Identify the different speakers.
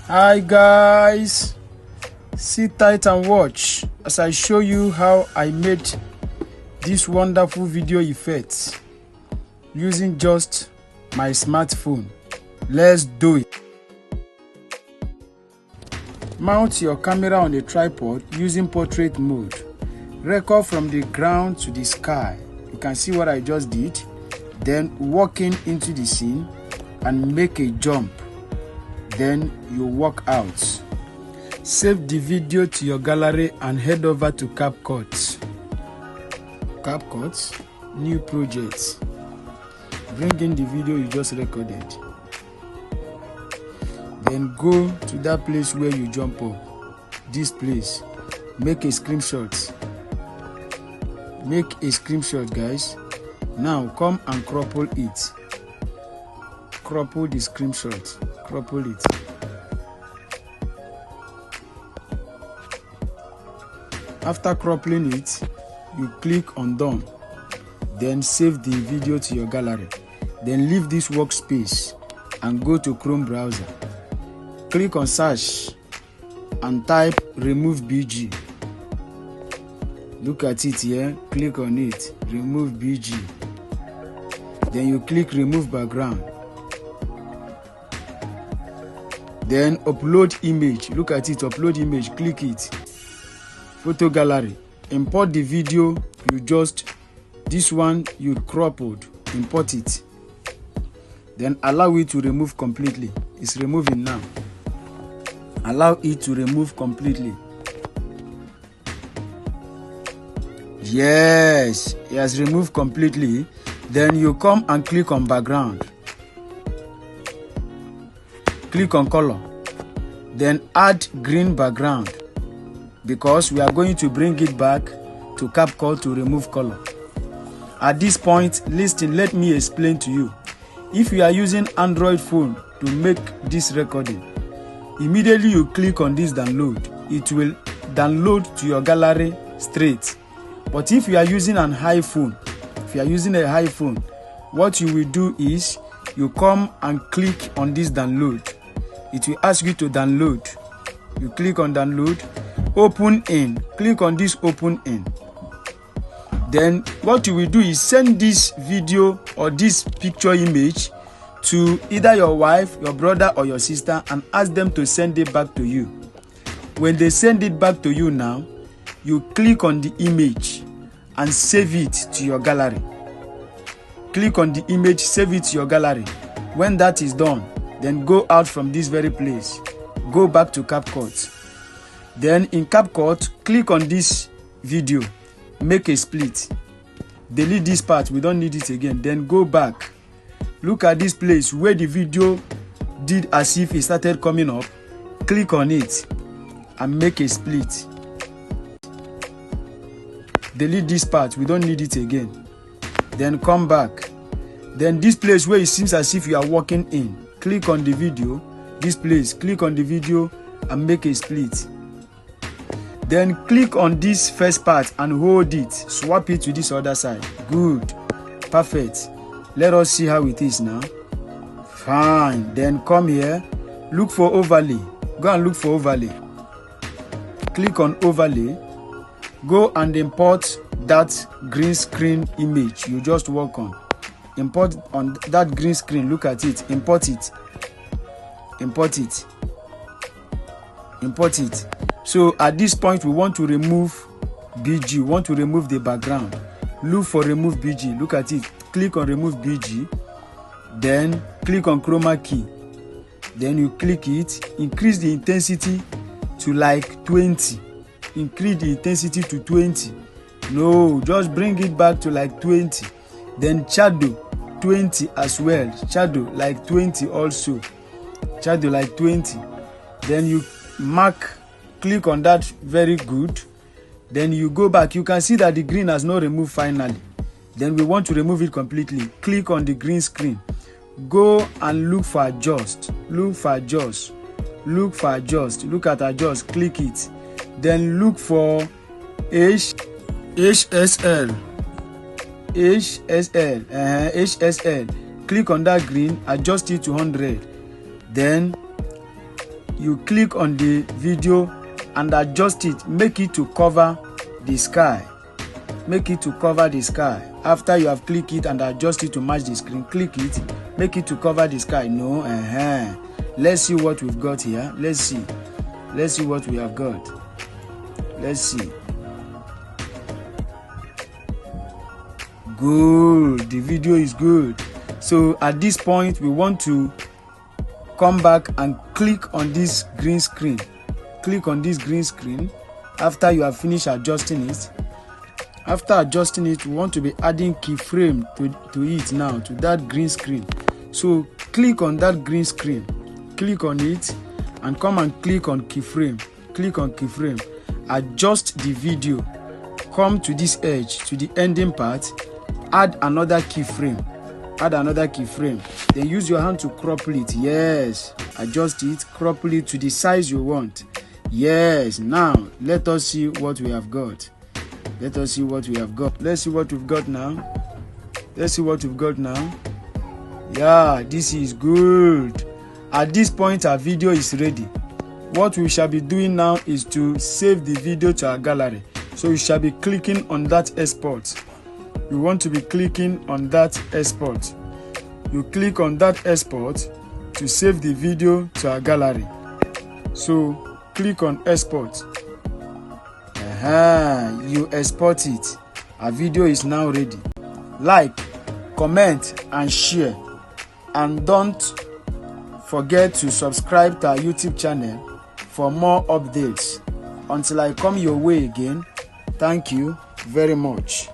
Speaker 1: Hi guys, sit tight and watch as I show you how I made this wonderful video effects using just my smartphone. Let's do it. Mount your camera on a tripod using portrait mode. Record from the ground to the sky. You can see what I just did. Then walking into the scene and make a jump. Then you walk out. Save the video to your gallery and head over to CapCut. CapCut, new project. Bring in the video you just recorded. Then go to that place where you jump up. This place. Make a screenshot. Make a screenshot, guys. Now come and cropple it. Cropple the screenshot. Cropple it. After croppling it, you click on done. Then save the video to your gallery. Then leave this workspace and go to Chrome browser. Click on search and type remove BG. Look at it here. Click on it. Remove BG. Then you click remove background. Then upload image. Look at it. Upload image. Click it. Photo gallery. Import the video you just, this one you croppled. Import it. Then allow it to remove completely. It's removing now. Allow it to remove completely. Yes, it has removed completely. Then you come and click on background. Click on color. Then add green background, because we are going to bring it back to CapCut to remove color. At this point, listen, let me explain to you. If you are using Android phone to make this recording, immediately you click on this download. It will download to your gallery straight. But if you are using an iPhone, what you will do is you come and click on this download. It will ask you to download. You click on download, open in, click on this open in. Then what you will do is send this video or this picture image to either your wife, your brother or your sister and ask them to send it back to you. When they send it back to you now, you click on the image and save it to your gallery. Click on the image, save it to your gallery. When that is done, then go out from this very place. Go back to CapCut. Then in CapCut, click on this video. Make a split. Delete this part. We don't need it again. Then go back. Look at this place where the video did as if it started coming up. Click on it and make a split. Delete this part. We don't need it again. Then come back. Then this place where it seems as if you are walking in. Click on the video. This place. Click on the video and make a split. Then click on this first part and hold it. Swap it to this other side. Good. Perfect. Let us see how it is now. Fine. Then come here. Look for overlay. Go and look for overlay. Click on overlay. Go and import that green screen image you just work on. Import on that green screen. Look at it. Import it. Import it. Import it. So at this point we want to remove BG. We want to remove the background. Look for remove BG. Look at it. Click on remove BG. Then click on chroma key. Then you click it. Increase the intensity to like 20. Increase the intensity to 20. No, just bring it back to like 20. Then shadow 20 as well. Shadow like 20 also. Shadow like 20. Then you mark, click on that. Very good. Then you go back. You can see that the green has not removed finally. Then we want to remove it completely. Click on the green screen. Go and look for adjust. Look for adjust. Look for adjust. Look at adjust. Click it. Then look for HSL. HSL. Click on that green. Adjust it to 100. Then you click on the video and adjust it, make it to cover the sky. Make it to cover the sky. After you have clicked it and adjust it to match the screen, click it, make it to cover the sky. No, let's see what we've got here. Let's see what we have got. Let's see. Good, the video is good. So at this point we want to come back and click on this green screen. Click on this green screen after you have finished adjusting it. After adjusting it, we want to be adding keyframe to it now, to that green screen. So click on that green screen, click on it and come and click on keyframe. Click on keyframe, adjust the video, come to this edge, to the ending part, add another keyframe. Add another keyframe. Then use your hand to crop it. Yes, adjust it, crop it to the size you want. Yes, now let us see what we have got. Let us see what we have got. Let's see what we've got now. Let's see what we've got now. Yeah, this is good. At this point, our video is ready. What we shall be doing now is to save the video to our gallery. So you shall be clicking on that export. You want to be clicking on that export. You click on that export to save the video to our gallery. So click on export. You export it. Our video is now ready. Like, comment and share, and don't forget to subscribe to our YouTube channel for more updates. Until I come your way again, thank you very much.